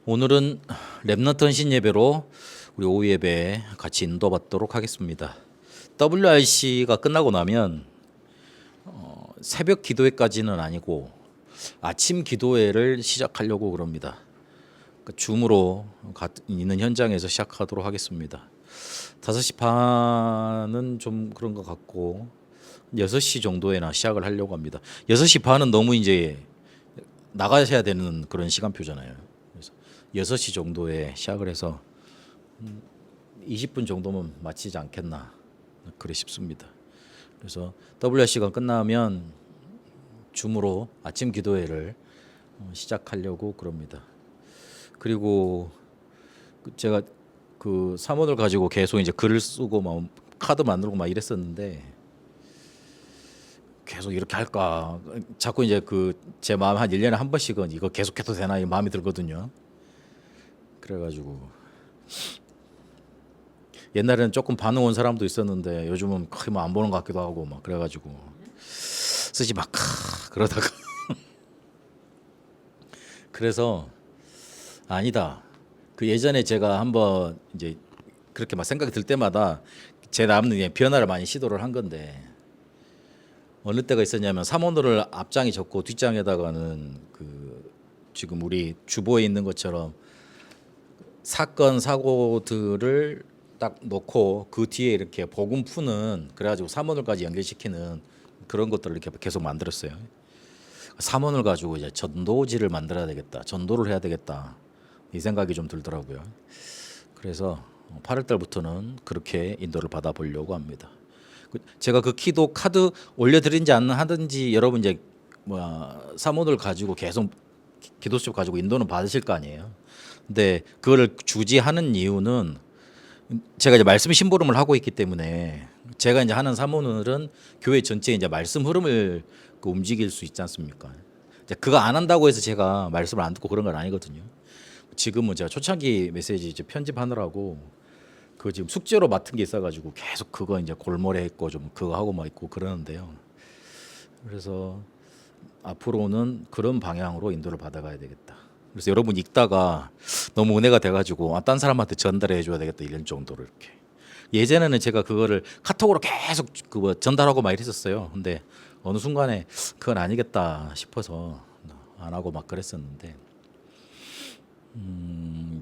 오늘은 렘넌트 헌신 예배로 우리 오후 예배 같이 인도받도록 하겠습니다. WRC가 끝나고 나면 새벽 기도회까지는 아니고 아침 기도회를 시작하려고 그럽니다. 줌으로 있는 현장에서 시작하도록 하겠습니다. 5시 반은 좀 그런 것 같고 6시 정도에나 시작을 하려고 합니다. 6시 반은 너무 이제 나가셔야 되는 그런 시간표잖아요. 그래서 6시 정도에 시작을 해서 20분 정도면 마치지 않겠나 그래 싶습니다. 그래서 WRC가 끝나면 줌으로 아침 기도회를 시작하려고 그럽니다. 그리고 제가 그 사문을 가지고 계속 이제 글을 쓰고 막 카드 만들고 막 이랬었는데 계속 이렇게 할까 자꾸 이제 그 제 마음 한 1년에 한 번씩은 이거 계속해도 되나 이 마음이 들거든요. 그래가지고 옛날에는 조금 반응 온 사람도 있었는데 요즘은 거의 뭐 안 보는 것 같기도 하고 막 그래가지고 쓰지 막 그러다가 그래서 아니다. 그 예전에 제가 한번 이제 그렇게 막 생각이 들 때마다 제 나름의 변화를 많이 시도를 한 건데 어느 때가 있었냐면 삼원호를 앞장에 적고 뒷장에다가는 그 지금 우리 주보에 있는 것처럼 사건 사고들을 딱 놓고 그 뒤에 이렇게 복음 푸는 그래가지고 삼원을까지 연결시키는 그런 것들을 이렇게 계속 만들었어요. 삼원을 가지고 이제 전도지를 만들어야 되겠다, 전도를 해야 되겠다 이 생각이 좀 들더라고요. 그래서 8월 달부터는 그렇게 인도를 받아보려고 합니다. 제가 그 기도 카드 올려드린지 안 하든지 여러분 이제 사모를 가지고 계속 기도 수업 가지고 인도는 받으실 거 아니에요. 근데 그거를 주지하는 이유는 제가 이제 말씀 심부름을 하고 있기 때문에 제가 이제 하는 사모늘은 교회 전체에 이제 말씀 흐름을 움직일 수 있지 않습니까? 이제 그거 안 한다고 해서 제가 말씀을 안 듣고 그런 건 아니거든요. 지금은 제가 초창기 메시지 이제 편집하느라고 그 지금 숙제로 맡은 게 있어가지고 계속 그거 이제 골몰해 있고 좀 그거 하고 막 있고 그러는데요. 그래서 앞으로는 그런 방향으로 인도를 받아가야 되겠다. 그래서 여러분 읽다가 너무 은혜가 돼가지고 딴 사람한테 전달해 줘야 되겠다 이런 정도로 이렇게. 예전에는 제가 그거를 카톡으로 계속 그거 전달하고 막 이랬었어요. 근데 어느 순간에 그건 아니겠다 싶어서 안 하고 막 그랬었는데.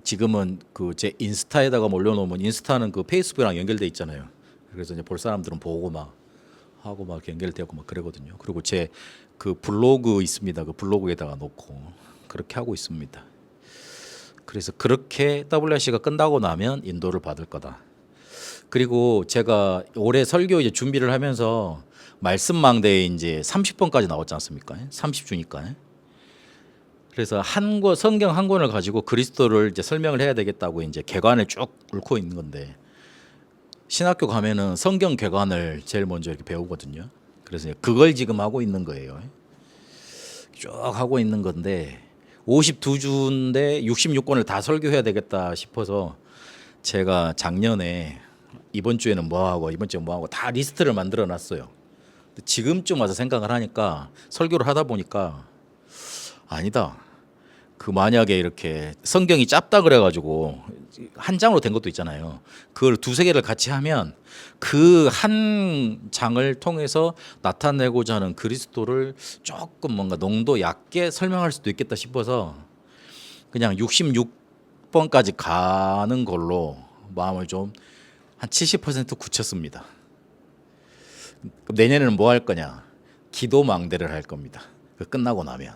지금은 그 제 인스타에다가 올려놓으면 인스타는 그 페이스북이랑 연결돼 있잖아요. 그래서 이제 볼 사람들은 보고 막 하고 막 연결되고 막 그러거든요. 그리고 제 그 블로그 있습니다. 그 블로그에다가 놓고 그렇게 하고 있습니다. 그래서 그렇게 WRC가 끝나고 나면 인도를 받을 거다. 그리고 제가 올해 설교 이제 준비를 하면서 말씀망대에 이제 30번까지 나왔지 않습니까? 30주니까. 그래서 성경 한 권을 가지고 그리스도를 이제 설명을 해야 되겠다고 이제 개관을 쭉 읊고 있는 건데 신학교 가면은 성경 개관을 제일 먼저 이렇게 배우거든요. 그래서 그걸 지금 하고 있는 거예요. 쭉 하고 있는 건데 52주인데 66권을 다 설교해야 되겠다 싶어서 제가 작년에 이번 주에는 뭐 하고 이번 주에 뭐 하고 다 리스트를 만들어 놨어요. 지금쯤 와서 생각을 하니까 설교를 하다 보니까 아니다. 그 만약에 이렇게 성경이 짧다 그래가지고 한 장으로 된 것도 있잖아요. 그걸 두세 개를 같이 하면 그 한 장을 통해서 나타내고자 하는 그리스도를 조금 뭔가 농도 얕게 설명할 수도 있겠다 싶어서 그냥 66번까지 가는 걸로 마음을 좀 한 70% 굳혔습니다. 내년에는 뭐 할 거냐? 기도망대를 할 겁니다. 그 끝나고 나면.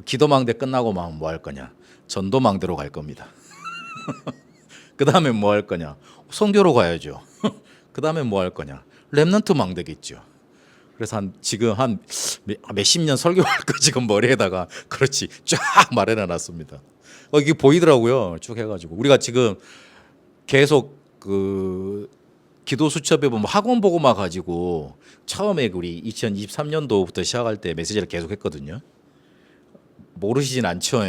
기도망대 끝나고 막 뭐 할 거냐? 전도망대로 갈 겁니다. 그 다음에 뭐 할 거냐? 선교로 가야죠. 그 다음에 뭐 할 거냐? 렘넌트 망대겠죠. 그래서 지금 한 몇십 년 설교할 거 지금 머리에다가 그렇지 쫙 마련해 놨습니다. 이게 보이더라고요. 쭉 해가지고 우리가 지금 계속 그 기도 수첩에 보면 학원 보고만 가지고 처음에 우리 2023년도부터 시작할 때 메시지를 계속 했거든요. 모르시진 않죠.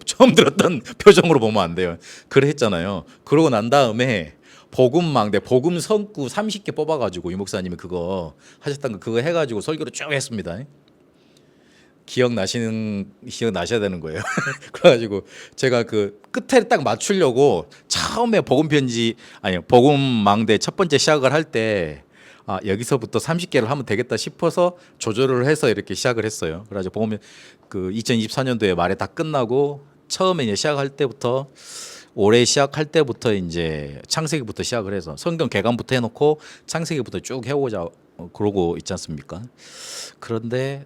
처음 들었던 표정으로 보면 안 돼요. 그래 했잖아요. 그러고 난 다음에 복음망대, 복음 성구 30개 뽑아가지고 유 목사님이 그거 하셨던 거 그거 해가지고 설교를 쭉 했습니다. 기억나셔야 되는 거예요. 그래가지고 제가 그 끝에 딱 맞추려고 처음에 복음망대 첫 번째 시작을 할 때 여기서부터 30개를 하면 되겠다 싶어서 조절을 해서 이렇게 시작을 했어요. 그래가지고 보면 그 2024년도에 말에 다 끝나고 처음에 이제 시작할 때부터 올해 시작할 때부터 이제 창세기부터 시작을 해서 성경 개관부터 해놓고 창세기부터 쭉 해오자 그러고 있지 않습니까? 그런데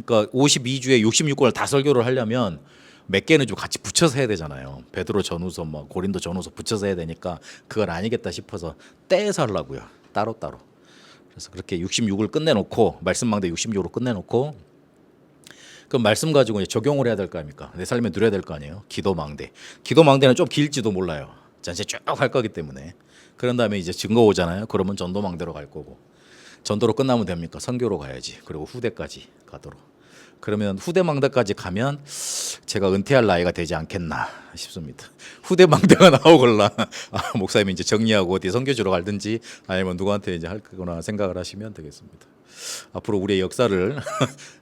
그러니까 52주에 66권을 다 설교를 하려면 몇 개는 좀 같이 붙여서 해야 되잖아요. 베드로 전후서, 뭐 고린도 전후서 붙여서 해야 되니까 그건 아니겠다 싶어서 떼서 하려고요. 따로따로. 그래서 그렇게 66을 끝내놓고 말씀망대 66으로 끝내놓고 그 말씀 가지고 이제 적용을 해야 될 거 아닙니까? 내 삶에 누려야 될 거 아니에요? 기도망대. 기도망대는 좀 길지도 몰라요. 전체 쭉 할 거기 때문에. 그런 다음에 이제 증거 오잖아요. 그러면 전도망대로 갈 거고. 전도로 끝나면 됩니까? 선교로 가야지. 그리고 후대까지 가도록. 그러면 후대망대까지 가면 제가 은퇴할 나이가 되지 않겠나 싶습니다. 후대망대가 나오걸라 목사님이 이제 정리하고 어디 선교지로 갈든지 아니면 누구한테 이제 할 거나 생각을 하시면 되겠습니다. 앞으로 우리의 역사를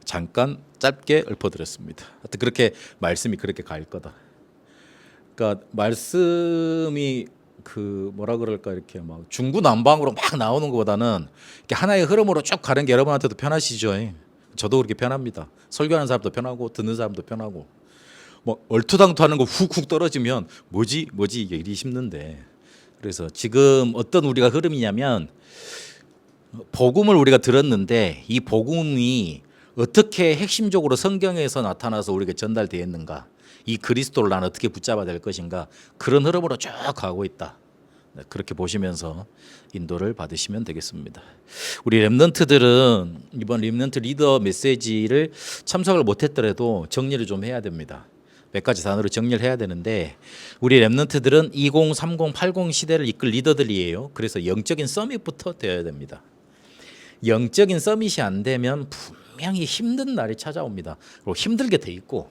잠깐 짧게 읊어드렸습니다. 하여튼 그렇게 말씀이 그렇게 갈 거다. 그러니까 말씀이 그 뭐라 그럴까 이렇게 막 중구난방으로 막 나오는 것보다는 이렇게 하나의 흐름으로 쭉 가는 게 여러분한테도 편하시죠. 저도 그렇게 편합니다. 설교하는 사람도 편하고 듣는 사람도 편하고 뭐 얼토당토하는 거 훅훅 떨어지면 뭐지 이게 일이 힘든데 그래서 지금 어떤 우리가 흐름이냐면 복음을 우리가 들었는데 이 복음이 어떻게 핵심적으로 성경에서 나타나서 우리에게 전달되었는가 이 그리스도를 난 어떻게 붙잡아야 될 것인가 그런 흐름으로 쭉 가고 있다. 그렇게 보시면서 인도를 받으시면 되겠습니다. 우리 렘넌트들은 이번 렘넌트 리더 메시지를 참석을 못했더라도 정리를 좀 해야 됩니다. 몇 가지 단어로 정리를 해야 되는데 우리 렘넌트들은 20, 30, 80 시대를 이끌 리더들이에요. 그래서 영적인 서밋부터 되어야 됩니다. 영적인 서밋이 안 되면 분명히 힘든 날이 찾아옵니다. 그리고 힘들게 돼 있고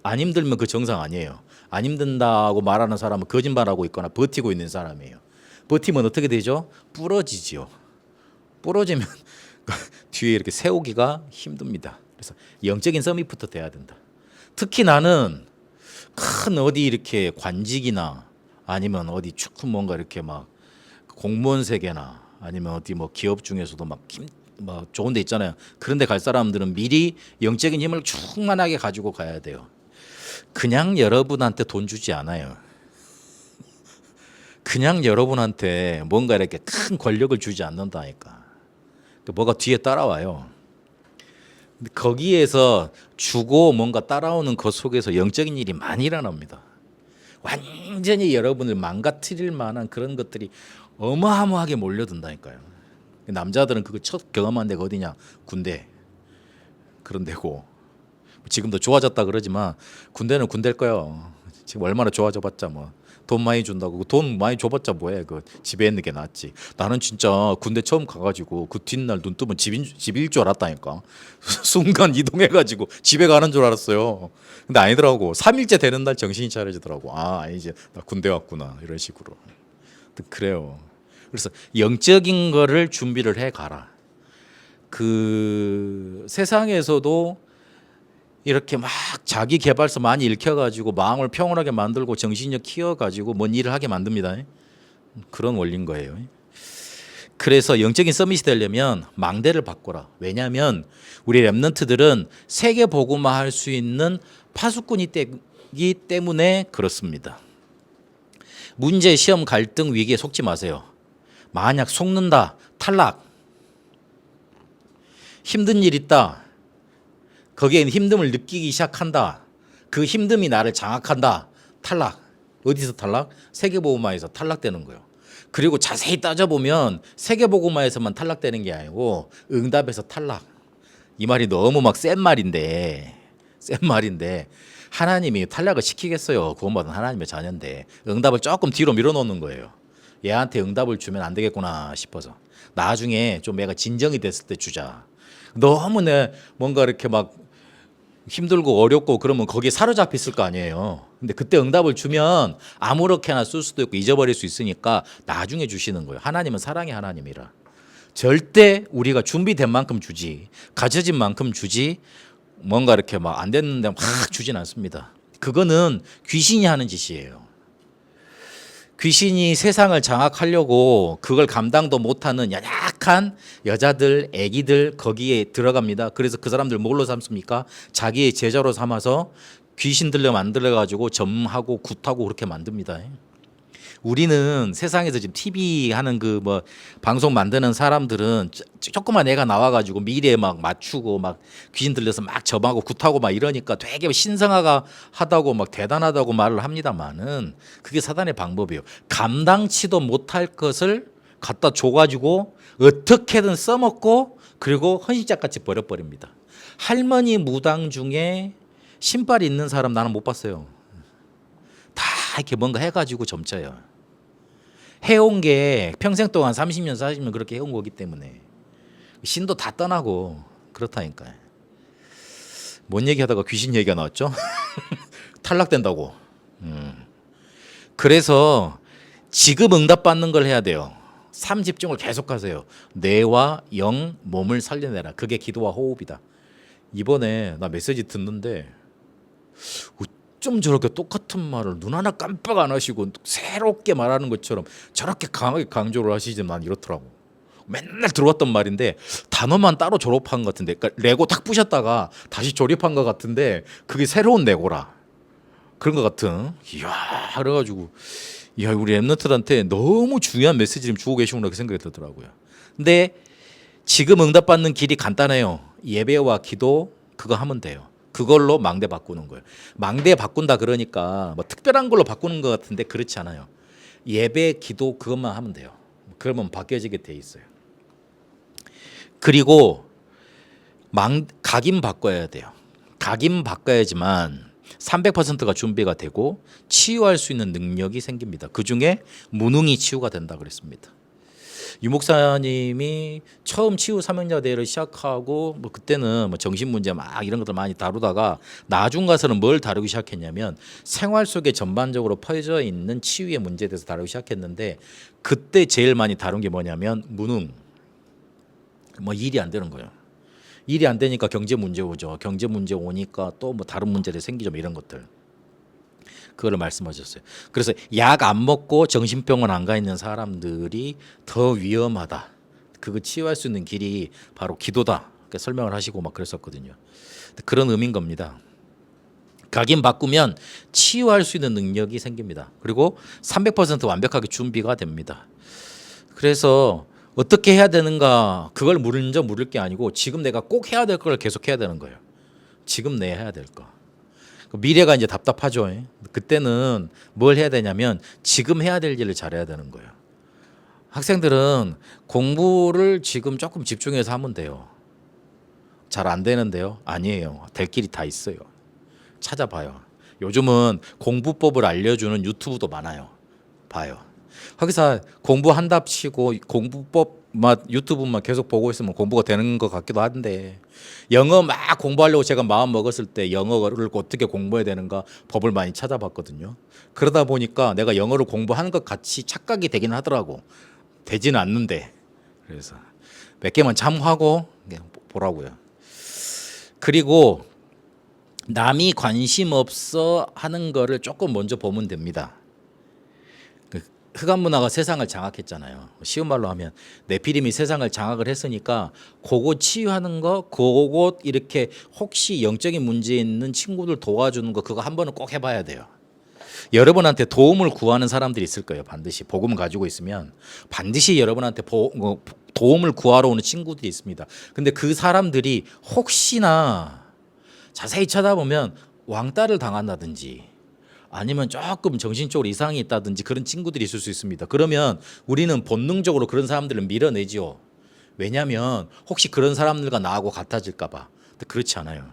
안 힘들면 그 정상 아니에요. 안 힘든다고 말하는 사람은 거짓말하고 있거나 버티고 있는 사람이에요. 버티면 어떻게 되죠? 부러지지요. 부러지면 뒤에 이렇게 세우기가 힘듭니다. 그래서 영적인 서밋부터 돼야 된다. 특히 나는 큰 어디 이렇게 관직이나 아니면 어디 쭉 뭔가 이렇게 막 공무원 세계나 아니면 어디 뭐 기업 중에서도 막 좋은 데 있잖아요. 그런 데 갈 사람들은 미리 영적인 힘을 충만하게 가지고 가야 돼요. 그냥 여러분한테 돈 주지 않아요. 그냥 여러분한테 뭔가 이렇게 큰 권력을 주지 않는다니까. 뭐가 뒤에 따라와요. 거기에서 주고 뭔가 따라오는 것 속에서 영적인 일이 많이 일어납니다. 완전히 여러분을 망가뜨릴 만한 그런 것들이 어마어마하게 몰려든다니까요. 남자들은 그거 첫 경험한 데가 어디냐? 군대. 그런 데고. 지금도 좋아졌다 그러지만 군대는 군대일 거예요. 지금 얼마나 좋아져봤자 뭐 돈 많이 준다고 돈 많이 줘봤자 뭐해 그 집에 있는 게 낫지. 나는 진짜 군대 처음 가가지고 그 뒷날 눈 뜨면 집일 줄 알았다니까. 순간 이동해가지고 집에 가는 줄 알았어요. 근데 아니더라고. 3일째 되는 날 정신이 차려지더라고. 아니지 나 군대 왔구나 이런 식으로. 그래요. 그래서 영적인 거를 준비를 해 가라. 그 세상에서도 이렇게 막 자기 개발서 많이 일켜가지고 마음을 평온하게 만들고 정신력 키워가지고 뭔 일을 하게 만듭니다. 그런 원리인 거예요. 그래서 영적인 서밋이 되려면 망대를 바꿔라. 왜냐하면 우리 렘넌트들은 세계 복음화 할 수 있는 파수꾼이기 때문에 그렇습니다. 문제, 시험, 갈등, 위기에 속지 마세요. 만약 속는다, 탈락. 힘든 일 있다. 거기에 힘듦을 느끼기 시작한다. 그 힘듦이 나를 장악한다. 탈락. 어디서 탈락? 세계복음화에서 탈락되는 거예요. 그리고 자세히 따져보면 세계복음화에서만 탈락되는 게 아니고 응답에서 탈락. 이 말이 너무 막 센 말인데 하나님이 탈락을 시키겠어요. 구원받은 하나님의 자녀인데 응답을 조금 뒤로 밀어놓는 거예요. 얘한테 응답을 주면 안 되겠구나 싶어서 나중에 좀 얘가 진정이 됐을 때 주자. 너무 뭔가 이렇게 막 힘들고 어렵고 그러면 거기에 사로잡혀 있을 거 아니에요. 근데 그때 응답을 주면 아무렇게나 쓸 수도 있고 잊어버릴 수 있으니까 나중에 주시는 거예요. 하나님은 사랑의 하나님이라. 절대 우리가 준비된 만큼 주지, 가져진 만큼 주지, 뭔가 이렇게 막 안 됐는데 막 주진 않습니다. 그거는 귀신이 하는 짓이에요. 귀신이 세상을 장악하려고 그걸 감당도 못하는 연약한 여자들, 애기들 거기에 들어갑니다. 그래서 그 사람들 뭘로 삼습니까? 자기의 제자로 삼아서 귀신들로 만들어가지고 점하고 굿하고 그렇게 만듭니다. 우리는 세상에서 지금 TV 하는 그 뭐 방송 만드는 사람들은 조그만 애가 나와가지고 미래에 막 맞추고 막 귀신 들려서 막 점하고 굿하고 막 이러니까 되게 신성하가 하다고 막 대단하다고 말을 합니다만은 그게 사단의 방법이에요. 감당치도 못할 것을 갖다 줘가지고 어떻게든 써먹고 그리고 헌신짝같이 버려버립니다. 할머니 무당 중에 신발 있는 사람 나는 못 봤어요. 다 이렇게 뭔가 해가지고 점쳐요. 해온 게 평생 동안 30년 40년 그렇게 해온 거기 때문에 신도 다 떠나고 그렇다니까요. 뭔 얘기하다가 귀신 얘기가 나왔죠? 탈락된다고. 그래서 지금 응답받는 걸 해야 돼요. 삶 집중을 계속하세요. 뇌와 영, 몸을 살려내라. 그게 기도와 호흡이다. 이번에 나 메시지 듣는데 좀 저렇게 똑같은 말을 눈 하나 깜빡 안 하시고 새롭게 말하는 것처럼 저렇게 강하게 강조를 하시지 난 이렇더라고. 맨날 들어왔던 말인데 단어만 따로 졸업한 것 같은데 그러니까 레고 탁 부셨다가 다시 조립한 것 같은데 그게 새로운 레고라. 그런 것 같은. 이야 그래가지고 이야 우리 랩런트들한테 너무 중요한 메시지를 주고 계시구나 그 생각이 들더라고요. 근데 지금 응답받는 길이 간단해요. 예배와 기도 그거 하면 돼요. 그걸로 망대 바꾸는 거예요. 망대 바꾼다 그러니까 뭐 특별한 걸로 바꾸는 것 같은데 그렇지 않아요. 예배, 기도 그것만 하면 돼요. 그러면 바뀌어지게 돼 있어요. 그리고 각인 바꿔야 돼요. 각인 바꿔야지만 300%가 준비가 되고 치유할 수 있는 능력이 생깁니다. 그중에 무능이 치유가 된다 그랬습니다. 유 목사님이 처음 치유 삼형제대를 시작하고 뭐 그때는 뭐 정신 문제 막 이런 것들 많이 다루다가 나중 가서는 뭘 다루기 시작했냐면 생활 속에 전반적으로 퍼져 있는 치유의 문제에 대해서 다루기 시작했는데 그때 제일 많이 다룬 게 뭐냐면 무능. 뭐 일이 안 되는 거예요. 일이 안 되니까 경제 문제 오죠. 경제 문제 오니까 또 뭐 다른 문제들이 생기죠. 뭐 이런 것들. 그거를 말씀하셨어요. 그래서 약 안 먹고 정신병원 안 가 있는 사람들이 더 위험하다. 그거 치유할 수 있는 길이 바로 기도다. 그렇게 설명을 하시고 막 그랬었거든요. 그런 의미인 겁니다. 각인 바꾸면 치유할 수 있는 능력이 생깁니다. 그리고 300% 완벽하게 준비가 됩니다. 그래서 어떻게 해야 되는가 그걸 먼저 물을 게 아니고 지금 내가 꼭 해야 될 걸 계속 해야 되는 거예요. 지금 내 해야 될 거. 미래가 이제 답답하죠. 그때는 뭘 해야 되냐면 지금 해야 될 일을 잘해야 되는 거예요. 학생들은 공부를 지금 조금 집중해서 하면 돼요. 잘 안 되는데요? 아니에요. 될 길이 다 있어요. 찾아봐요. 요즘은 공부법을 알려주는 유튜브도 많아요. 봐요. 거기서 공부한답시고 공부법만 유튜브만 계속 보고 있으면 공부가 되는 것 같기도 한데 영어 막 공부하려고 제가 마음 먹었을 때 영어를 어떻게 공부해야 되는가 법을 많이 찾아봤거든요. 그러다 보니까 내가 영어를 공부하는 것 같이 착각이 되긴 하더라고. 되지는 않는데 그래서 몇 개만 참고하고 보라고요. 그리고 남이 관심 없어 하는 거를 조금 먼저 보면 됩니다. 흑암 문화가 세상을 장악했잖아요. 쉬운 말로 하면 네피림이 세상을 장악을 했으니까 그거 치유하는 거, 그거 이렇게 혹시 영적인 문제 있는 친구들 도와주는 거 그거 한 번은 꼭 해봐야 돼요. 여러분한테 도움을 구하는 사람들이 있을 거예요. 반드시 복음을 가지고 있으면 반드시 여러분한테 도움을 구하러 오는 친구들이 있습니다. 근데 그 사람들이 혹시나 자세히 찾아보면 왕따를 당한다든지 아니면 조금 정신적으로 이상이 있다든지 그런 친구들이 있을 수 있습니다. 그러면 우리는 본능적으로 그런 사람들을 밀어내지요. 왜냐하면 혹시 그런 사람들과 나하고 같아질까 봐. 근데 그렇지 않아요.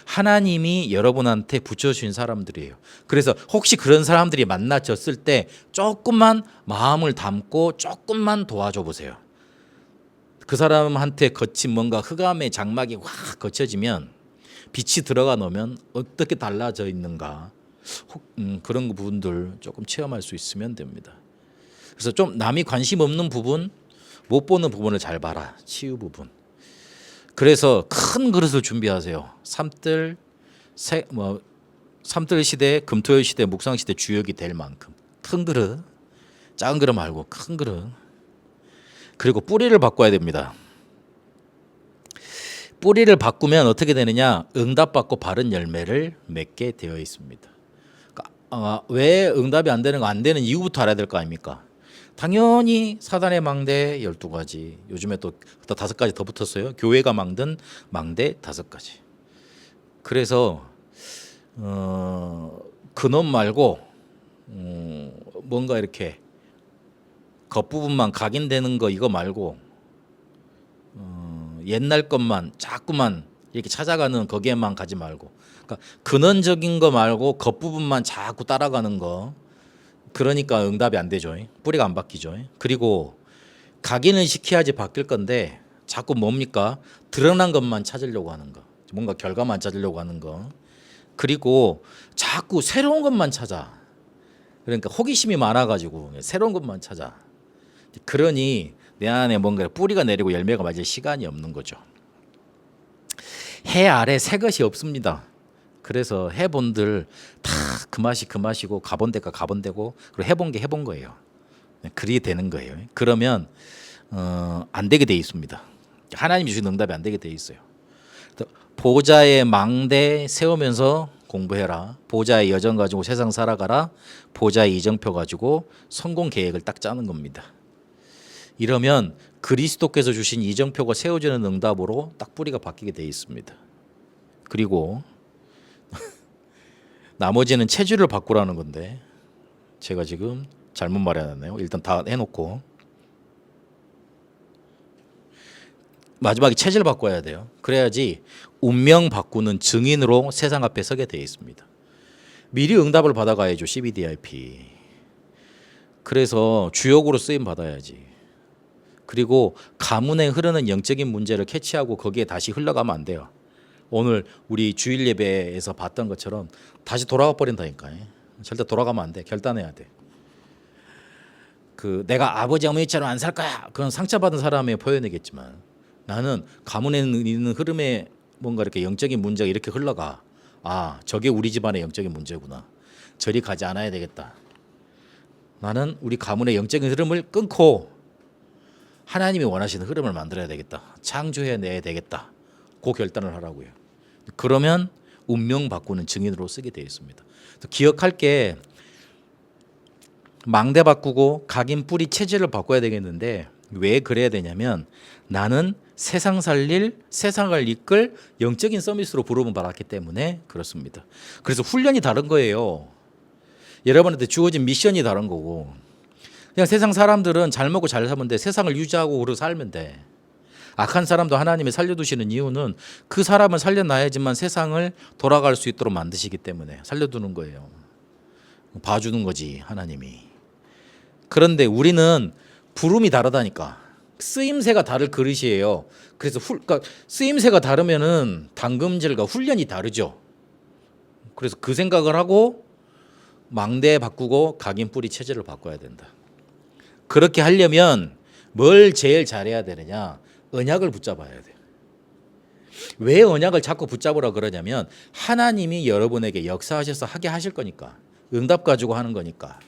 하나님이 여러분한테 붙여주신 사람들이에요. 그래서 혹시 그런 사람들이 만나졌을 때 조금만 마음을 담고 조금만 도와줘 보세요. 그 사람한테 거친 뭔가 흑암의 장막이 확 거쳐지면 빛이 들어가 놓으면 어떻게 달라져 있는가 그런 부분들 조금 체험할 수 있으면 됩니다. 그래서 좀 남이 관심 없는 부분, 못 보는 부분을 잘 봐라. 치유 부분. 그래서 큰 그릇을 준비하세요. 삼들 시대, 금토일 시대, 묵상 시대 주역이 될 만큼 큰 그릇, 작은 그릇 말고 큰 그릇. 그리고 뿌리를 바꿔야 됩니다. 뿌리를 바꾸면 어떻게 되느냐? 응답받고 바른 열매를 맺게 되어 있습니다. 왜 응답이 안 되는 거, 안 되는 이유부터 알아야 될 거 아닙니까? 당연히 사단의 망대 12가지, 요즘에 또 5가지 더 붙었어요. 교회가 망든 망대 5가지. 그래서 근원 말고 뭔가 이렇게 겉부분만 각인되는 거 이거 말고 옛날 것만 자꾸만 이렇게 찾아가는 거기에만 가지 말고, 그러니까 근원적인 거 말고 겉부분만 자꾸 따라가는 거, 그러니까 응답이 안 되죠. 뿌리가 안 바뀌죠. 그리고 각인을 시켜야지 바뀔 건데 자꾸 뭡니까? 드러난 것만 찾으려고 하는 거, 뭔가 결과만 찾으려고 하는 거, 그리고 자꾸 새로운 것만 찾아. 그러니까 호기심이 많아가지고 새로운 것만 찾아. 그러니 내 안에 뭔가 뿌리가 내리고 열매가 맺을 시간이 없는 거죠. 해 아래 새 것이 없습니다. 그래서 해본들 다 그 맛이 그 맛이고 가본 데가 가본 데고, 그리고 해본 게 해본 거예요. 그리 되는 거예요. 그러면 안 되게 돼 있습니다. 하나님 주신 응답이 안 되게 돼 있어요. 보좌의 망대 세우면서 공부해라. 보좌의 여정 가지고 세상 살아가라. 보좌의 이정표 가지고 성공 계획을 딱 짜는 겁니다. 이러면 그리스도께서 주신 이정표가 세워지는 응답으로 딱 뿌리가 바뀌게 돼 있습니다. 그리고 나머지는 체질을 바꾸라는 건데 제가 지금 잘못 말해놨네요. 일단 다 해놓고 마지막에 체질 바꿔야 돼요. 그래야지 운명 바꾸는 증인으로 세상 앞에 서게 돼 있습니다. 미리 응답을 받아가야죠. CBDIP. 그래서 주역으로 쓰임 받아야지. 그리고 가문에 흐르는 영적인 문제를 캐치하고 거기에 다시 흘러가면 안 돼요. 오늘 우리 주일 예배에서 봤던 것처럼 다시 돌아가 버린다니까요. 절대 돌아가면 안 돼. 결단해야 돼. 내가 아버지 어머니처럼 안 살 거야. 그건 상처받은 사람의 표현이겠지만, 나는 가문에 있는 흐름에 뭔가 이렇게 영적인 문제가 이렇게 흘러가. 저게 우리 집안의 영적인 문제구나. 저리 가지 않아야 되겠다. 나는 우리 가문의 영적인 흐름을 끊고 하나님이 원하시는 흐름을 만들어야 되겠다. 창조해내야 되겠다. 그 결단을 하라고요. 그러면 운명 바꾸는 증인으로 쓰게 되어 있습니다. 기억할 게 망대 바꾸고 각인 뿌리 체질을 바꿔야 되겠는데, 왜 그래야 되냐면 나는 세상 살릴, 세상을 이끌 영적인 서밋으로 부름을 받았기 때문에 그렇습니다. 그래서 훈련이 다른 거예요. 여러분한테 주어진 미션이 다른 거고, 그냥 세상 사람들은 잘 먹고 잘 살면 돼. 세상을 유지하고 그러고 살면 돼. 악한 사람도 하나님이 살려두시는 이유는 그 사람을 살려놔야지만 세상을 돌아갈 수 있도록 만드시기 때문에 살려두는 거예요. 봐주는 거지 하나님이. 그런데 우리는 부름이 다르다니까. 쓰임새가 다를 그릇이에요. 그래서 그러니까 쓰임새가 다르면은 당금질과 훈련이 다르죠. 그래서 그 생각을 하고 망대 바꾸고 각인 뿌리 체질을 바꿔야 된다. 그렇게 하려면 뭘 제일 잘해야 되느냐? 언약을 붙잡아야 돼요. 왜 언약을 자꾸 붙잡으라 그러냐면 하나님이 여러분에게 역사하셔서 하게 하실 거니까. 응답 가지고 하는 거니까.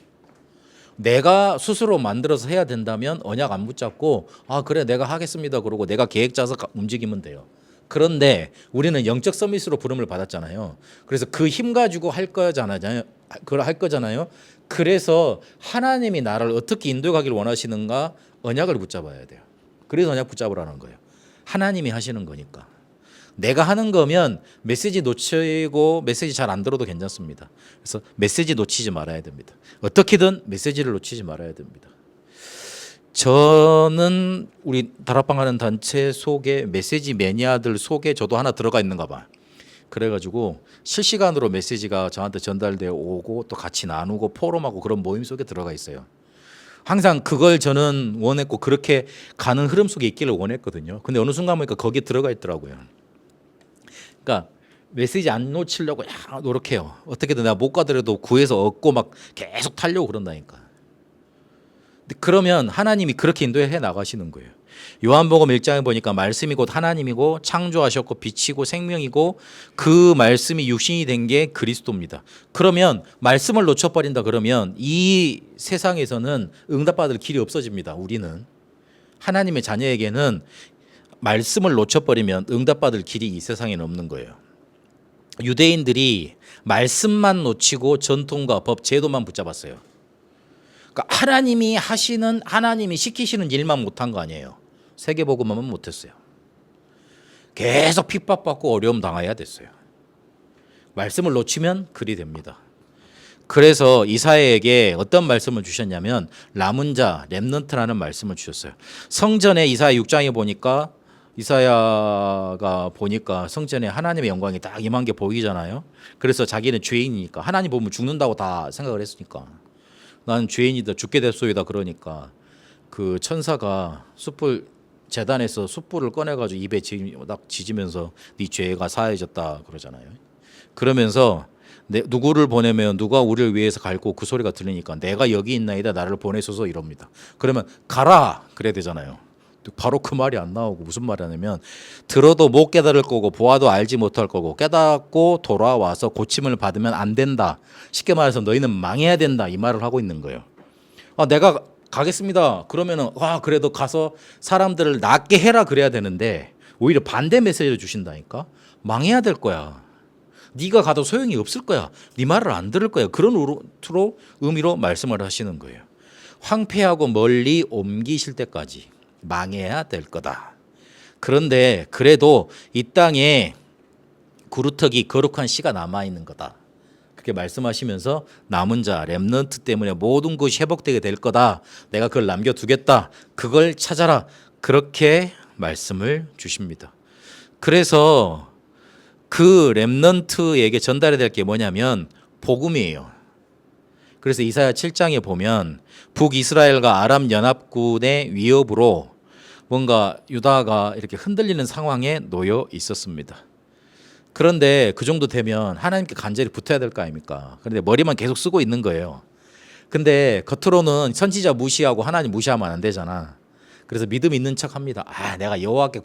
내가 스스로 만들어서 해야 된다면 언약 안 붙잡고 그래 내가 하겠습니다 그러고 내가 계획 짜서 움직이면 돼요. 그런데 우리는 영적 서밋으로 부름을 받았잖아요. 그래서 그 힘 가지고 할 거잖아요. 그래서 하나님이 나를 어떻게 인도하기를 원하시는가 언약을 붙잡아야 돼요. 그래서 언약 붙잡으라는 거예요. 하나님이 하시는 거니까. 내가 하는 거면 메시지 놓치고 메시지 잘 안 들어도 괜찮습니다. 그래서 메시지 놓치지 말아야 됩니다. 어떻게든 메시지를 놓치지 말아야 됩니다. 저는 우리 다락방 하는 단체 속에 메시지 매니아들 속에 저도 하나 들어가 있는가 봐. 그래가지고 실시간으로 메시지가 저한테 전달되어 오고 또 같이 나누고 포럼하고 그런 모임 속에 들어가 있어요. 항상 그걸 저는 원했고 그렇게 가는 흐름 속에 있기를 원했거든요. 근데 어느 순간 보니까 거기에 들어가 있더라고요. 그러니까 메시지 안 놓치려고 노력해요. 어떻게든 내가 못 가더라도 구해서 얻고 막 계속 타려고 그런다니까. 근데 그러면 하나님이 그렇게 인도해 나가시는 거예요. 요한복음 1장에 보니까 말씀이 곧 하나님이고 창조하셨고 빛이고 생명이고 그 말씀이 육신이 된 게 그리스도입니다. 그러면 말씀을 놓쳐버린다 그러면 이 세상에서는 응답받을 길이 없어집니다. 우리는 하나님의 자녀에게는 말씀을 놓쳐버리면 응답받을 길이 이 세상에는 없는 거예요. 유대인들이 말씀만 놓치고 전통과 법, 제도만 붙잡았어요. 그러니까 하나님이 시키시는 일만 못한 거 아니에요. 세계복음만 못했어요. 계속 핍박받고 어려움 당해야 됐어요. 말씀을 놓치면 그리 됩니다. 그래서 이사야에게 어떤 말씀을 주셨냐면 남은 자, 렘넌트라는 말씀을 주셨어요. 성전에 이사야 6장에 보니까 이사야가 보니까 성전에 하나님의 영광이 딱 임한 게 보이잖아요. 그래서 자기는 죄인이니까 하나님 보면 죽는다고 다 생각을 했으니까 나는 죄인이다 죽게 됐소이다 그러니까 그 천사가 재단에서 숯불을 꺼내가지고 입에 딱 지지면서 네 죄가 사해졌다 그러잖아요. 그러면서 누구를 보내면 누가 우리를 위해서 갈고 그 소리가 들리니까 내가 여기 있나이다 나를 보내소서 이럽니다. 그러면 가라 그래야 되잖아요. 바로 그 말이 안 나오고 무슨 말이냐면 들어도 못 깨달을 거고 보아도 알지 못할 거고 깨닫고 돌아와서 고침을 받으면 안 된다. 쉽게 말해서 너희는 망해야 된다 이 말을 하고 있는 거예요. 내가 가겠습니다. 그러면은 그래도 가서 사람들을 낫게 해라 그래야 되는데 오히려 반대 메시지를 주신다니까. 망해야 될 거야. 네가 가도 소용이 없을 거야. 네 말을 안 들을 거야. 그런 의미로 말씀을 하시는 거예요. 황폐하고 멀리 옮기실 때까지 망해야 될 거다. 그런데 그래도 이 땅에 구루터기 거룩한 씨가 남아있는 거다. 그렇게 말씀하시면서 남은 자 렘넌트 때문에 모든 것이 회복되게 될 거다. 내가 그걸 남겨두겠다. 그걸 찾아라. 그렇게 말씀을 주십니다. 그래서 그 렘넌트에게 전달해야 될 게 뭐냐면 복음이에요. 그래서 이사야 7장에 보면 북이스라엘과 아람 연합군의 위협으로 뭔가 유다가 이렇게 흔들리는 상황에 놓여 있었습니다. 그런데 그 정도 되면 하나님께 간절히 붙어야 될 거 아닙니까? 그런데 머리만 계속 쓰고 있는 거예요. 근데 겉으로는 선지자 무시하고 하나님 무시하면 안 되잖아. 그래서 믿음 있는 척 합니다. 내가 여호와께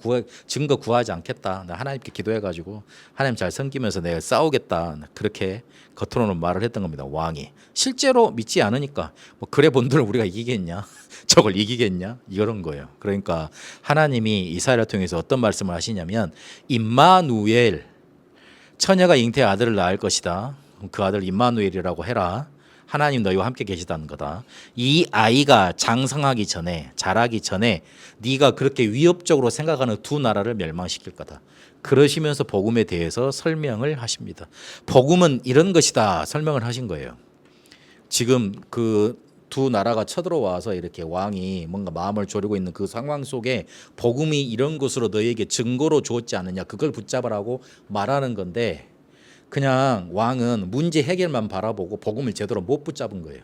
증거 구하지 않겠다. 나 하나님께 기도해가지고 하나님 잘 섬기면서 내가 싸우겠다. 그렇게 겉으로는 말을 했던 겁니다. 왕이. 실제로 믿지 않으니까 그래 본들 우리가 이기겠냐? 저걸 이기겠냐? 이런 거예요. 그러니까 하나님이 이사야를 통해서 어떤 말씀을 하시냐면 임마누엘 처녀가 잉태의 아들을 낳을 것이다. 그 아들 임마누엘이라고 해라. 하나님 너희와 함께 계시다는 거다. 이 아이가 장성하기 전에 자라기 전에 네가 그렇게 위협적으로 생각하는 두 나라를 멸망시킬 거다. 그러시면서 복음에 대해서 설명을 하십니다. 복음은 이런 것이다 설명을 하신 거예요. 지금 그 두 나라가 쳐들어와서 이렇게 왕이 뭔가 마음을 졸이고 있는 그 상황 속에 복음이 이런 것으로 너희에게 증거로 주었지 않느냐 그걸 붙잡으라고 말하는 건데 그냥 왕은 문제 해결만 바라보고 복음을 제대로 못 붙잡은 거예요.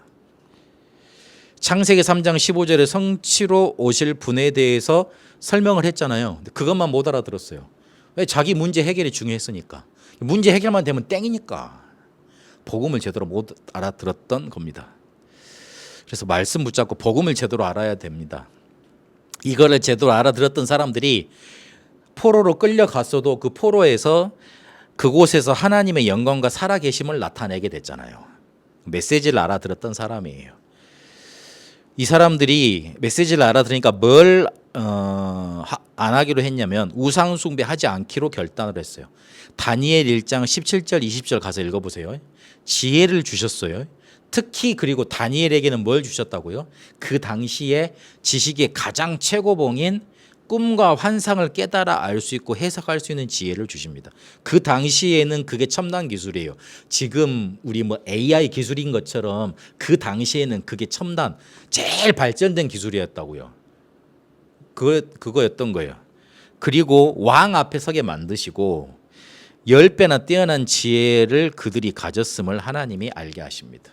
창세기 3장 15절에 성취로 오실 분에 대해서 설명을 했잖아요. 근데 그것만 못 알아들었어요. 왜? 자기 문제 해결이 중요했으니까. 문제 해결만 되면 땡이니까. 복음을 제대로 못 알아들었던 겁니다. 그래서 말씀 붙잡고 복음을 제대로 알아야 됩니다. 이거를 제대로 알아들었던 사람들이 포로로 끌려갔어도 그 포로에서 그곳에서 하나님의 영광과 살아계심을 나타내게 됐잖아요. 메시지를 알아들었던 사람이에요. 이 사람들이 메시지를 알아들으니까 뭘 안 하기로 했냐면 우상 숭배하지 않기로 결단을 했어요. 다니엘 1장 17절 20절 가서 읽어보세요. 지혜를 주셨어요. 특히 그리고 다니엘에게는 뭘 주셨다고요? 그 당시에 지식의 가장 최고봉인 꿈과 환상을 깨달아 알 수 있고 해석할 수 있는 지혜를 주십니다. 그 당시에는 그게 첨단 기술이에요. 지금 우리 AI 기술인 것처럼 그 당시에는 그게 첨단, 제일 발전된 기술이었다고요. 그거였던 거예요. 그리고 왕 앞에 서게 만드시고 10배나 뛰어난 지혜를 그들이 가졌음을 하나님이 알게 하십니다.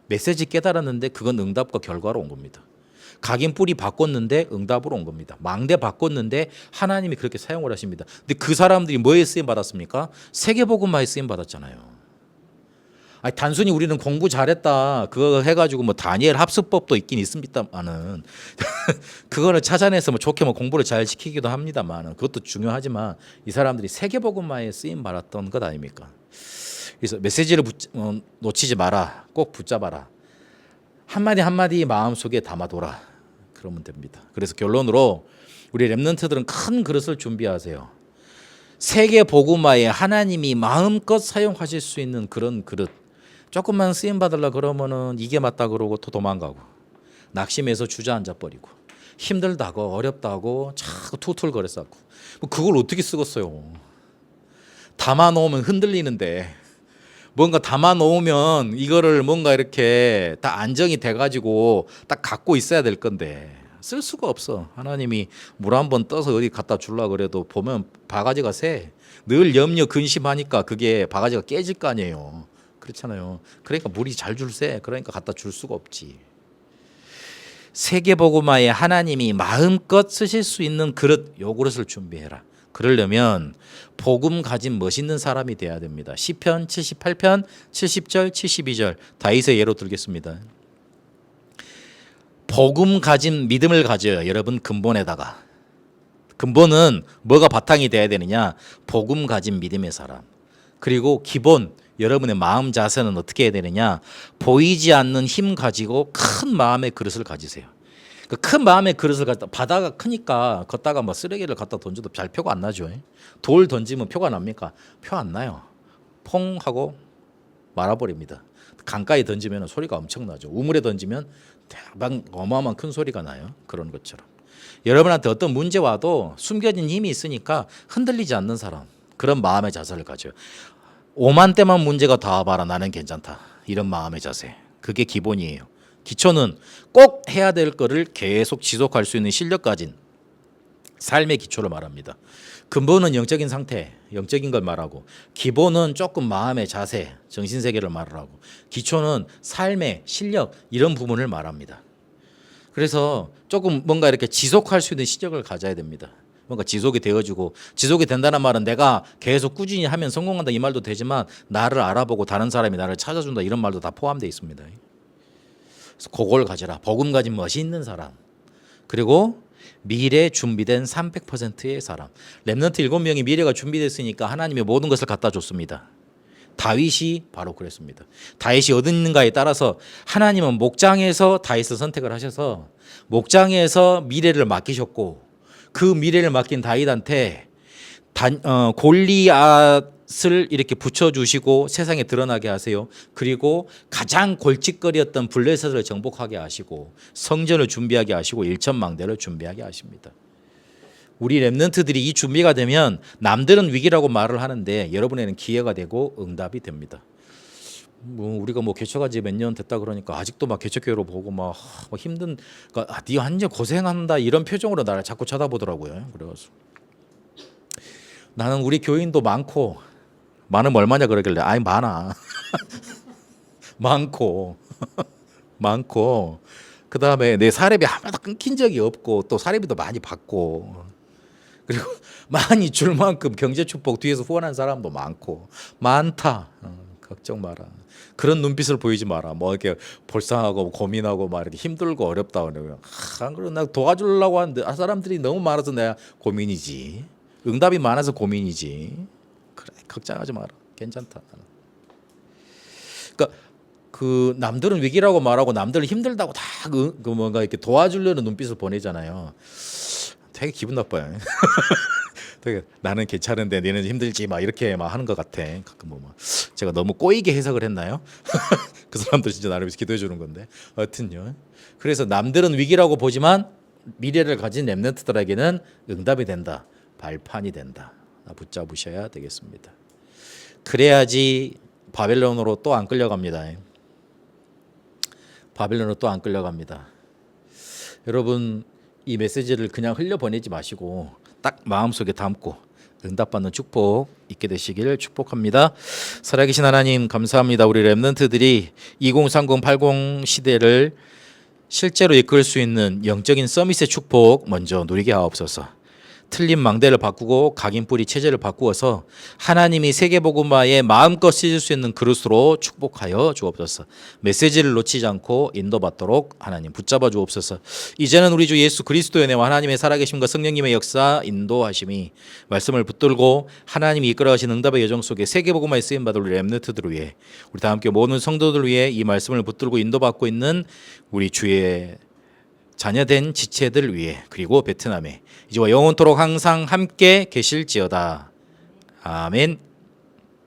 메시지 깨달았는데 그건 응답과 결과로 온 겁니다. 각인 뿌리 바꿨는데 응답으로 온 겁니다. 망대 바꿨는데 하나님이 그렇게 사용을 하십니다. 근데 그 사람들이 뭐에 쓰임 받았습니까? 세계복음화에 쓰임 받았잖아요. 아니, 단순히 우리는 공부 잘했다 그거 해가지고 뭐 다니엘 합숙법도 있긴 있습니다만은 그거를 찾아내서 뭐 좋게 뭐 공부를 잘 시키기도 합니다만은 그것도 중요하지만 이 사람들이 세계복음화에 쓰임 받았던 것 아닙니까? 그래서 메시지를 놓치지 마라, 꼭 붙잡아라, 한마디 한마디 마음속에 담아둬라, 그러면 됩니다. 그래서 결론으로 우리 렘넌트들은 큰 그릇을 준비하세요. 세계 복음화에 하나님이 마음껏 사용하실 수 있는 그런 그릇. 조금만 쓰임 받으려 그러면은 이게 맞다 그러고 또 도망가고, 낙심해서 주저앉아 버리고, 힘들다고 어렵다고 자꾸 툴툴거렸었고, 뭐 그걸 어떻게 쓰겠어요? 담아 놓으면 흔들리는데, 뭔가 담아 놓으면 이거를 뭔가 이렇게 다 안정이 돼 가지고 딱 갖고 있어야 될 건데 쓸 수가 없어. 하나님이 물 한 번 떠서 어디 갖다 주려 그래도 보면 바가지가 새. 늘 염려 근심하니까 그게 바가지가 깨질 거 아니에요. 그렇잖아요. 그러니까 물이 잘 줄세. 그러니까 갖다 줄 수가 없지. 세계복음화에 하나님이 마음껏 쓰실 수 있는 그릇, 요 그릇을 준비해라. 그러려면 복음 가진 멋있는 사람이 돼야 됩니다. 시편 78편 70절 72절 다윗의 예로 들겠습니다. 복음 가진 믿음을 가져요. 여러분 근본에다가. 근본은 뭐가 바탕이 돼야 되느냐? 복음 가진 믿음의 사람. 그리고 기본 여러분의 마음 자세는 어떻게 해야 되느냐? 보이지 않는 힘 가지고 큰 마음의 그릇을 가지세요. 그 큰 마음의 그릇을 갖다, 바다가 크니까 걷다가 뭐 쓰레기를 갖다 던져도 잘 표가 안 나죠. 돌 던지면 표가 납니까? 표 안 나요. 퐁 하고 말아버립니다. 강가에 던지면 소리가 엄청나죠. 우물에 던지면 대박 어마어마한 큰 소리가 나요. 그런 것처럼 여러분한테 어떤 문제 와도 숨겨진 힘이 있으니까 흔들리지 않는 사람, 그런 마음의 자세를 가져요. 오만 때만 문제가 다 와봐라, 나는 괜찮다, 이런 마음의 자세, 그게 기본이에요. 기초는 꼭 해야 될 거를 계속 지속할 수 있는 실력 가진 삶의 기초를 말합니다. 근본은 영적인 상태, 영적인 걸 말하고, 기본은 조금 마음의 자세, 정신세계를 말을 하고, 기초는 삶의 실력, 이런 부분을 말합니다. 그래서 조금 뭔가 이렇게 지속할 수 있는 실력을 가져야 됩니다. 뭔가 지속이 되어지고, 지속이 된다는 말은 내가 계속 꾸준히 하면 성공한다 이 말도 되지만, 나를 알아보고 다른 사람이 나를 찾아준다 이런 말도 다 포함되어 있습니다. 그래서 그걸 가져라. 복음 가진 멋이 있는 사람, 그리고 미래 준비된 300%의 사람. 렘넌트 7명이 미래가 준비됐으니까 하나님이 모든 것을 갖다 줬습니다. 다윗이 바로 그랬습니다. 다윗이 어디 있는가에 따라서 하나님은 목장에서 다윗을 선택을 하셔서 목장에서 미래를 맡기셨고, 그 미래를 맡긴 다윗한테 골리앗을 이렇게 붙여주시고 세상에 드러나게 하세요. 그리고 가장 골칫거리였던 블레셋을 정복하게 하시고, 성전을 준비하게 하시고, 일천망대를 준비하게 하십니다. 우리 렘넌트들이 이 준비가 되면 남들은 위기라고 말을 하는데 여러분에는 기회가 되고 응답이 됩니다. 뭐 우리가 뭐 개척한 지 몇 년 됐다 그러니까 아직도 막 개척교회로 보고 막 힘든, 그러니까 네 완전 고생한다 이런 표정으로 나를 자꾸 쳐다보더라고요. 그래서 나는 우리 교인도 많고, 많으면 얼마냐 그러길래, 아이 많아. 많고 많고, 그 다음에 내 사례비 하나도 끊긴 적이 없고, 또 사례비도 많이 받고, 그리고 많이 줄 만큼 경제 축복 뒤에서 후원한 사람도 많고, 많다. 걱정 마라. 그런 눈빛을 보이지 마라. 뭐 이렇게 불쌍하고 고민하고 막 이렇게 힘들고 어렵다 그러면, 안 그래 나 도와주려고 하는데 사람들이 너무 많아서 내가 고민이지. 응답이 많아서 고민이지. 그래 걱정하지 마라. 괜찮다. 그러니까 그 남들은 위기라고 말하고 남들은 힘들다고 다 그 뭔가 이렇게 도와주려는 눈빛을 보내잖아요. 되게 기분 나빠요. 되게 나는 괜찮은데 너는 힘들지 막 이렇게 막 하는 것 같아. 가끔 보면 제가 너무 꼬이게 해석을 했나요? 그 사람들 진짜 나를 위해서 기도해 주는 건데. 하여튼요. 그래서 남들은 위기라고 보지만 미래를 가진 렘넌트들에게는 응답이 된다. 발판이 된다. 붙잡으셔야 되겠습니다. 그래야지 바벨론으로 또 안 끌려갑니다. 바벨론으로 또 안 끌려갑니다. 여러분 이 메시지를 그냥 흘려보내지 마시고 딱 마음속에 담고 응답받는 축복 있게 되시기를 축복합니다. 살아계신 하나님 감사합니다. 우리 렘넌트들이 2030, 80 시대를 실제로 이끌 수 있는 영적인 서밋의 축복 먼저 누리게 하옵소서. 틀린 망대를 바꾸고 각인뿌리 체제를 바꾸어서 하나님이 세계복음화에 마음껏 쓰실 수 있는 그릇으로 축복하여 주옵소서. 메시지를 놓치지 않고 인도받도록 하나님 붙잡아 주옵소서. 이제는 우리 주 예수 그리스도의 은혜와 하나님의 살아계심과 성령님의 역사 인도하심이 말씀을 붙들고 하나님이 이끌어가신 응답의 여정 속에 세계복음화에 쓰임받을 우리 렘넌트들을 위해 우리 다 함께 모든 성도들을 위해 이 말씀을 붙들고 인도받고 있는 우리 주의 자녀된 지체들 위해 그리고 베트남에 이제와 영원토록 항상 함께 계실지어다. 아멘.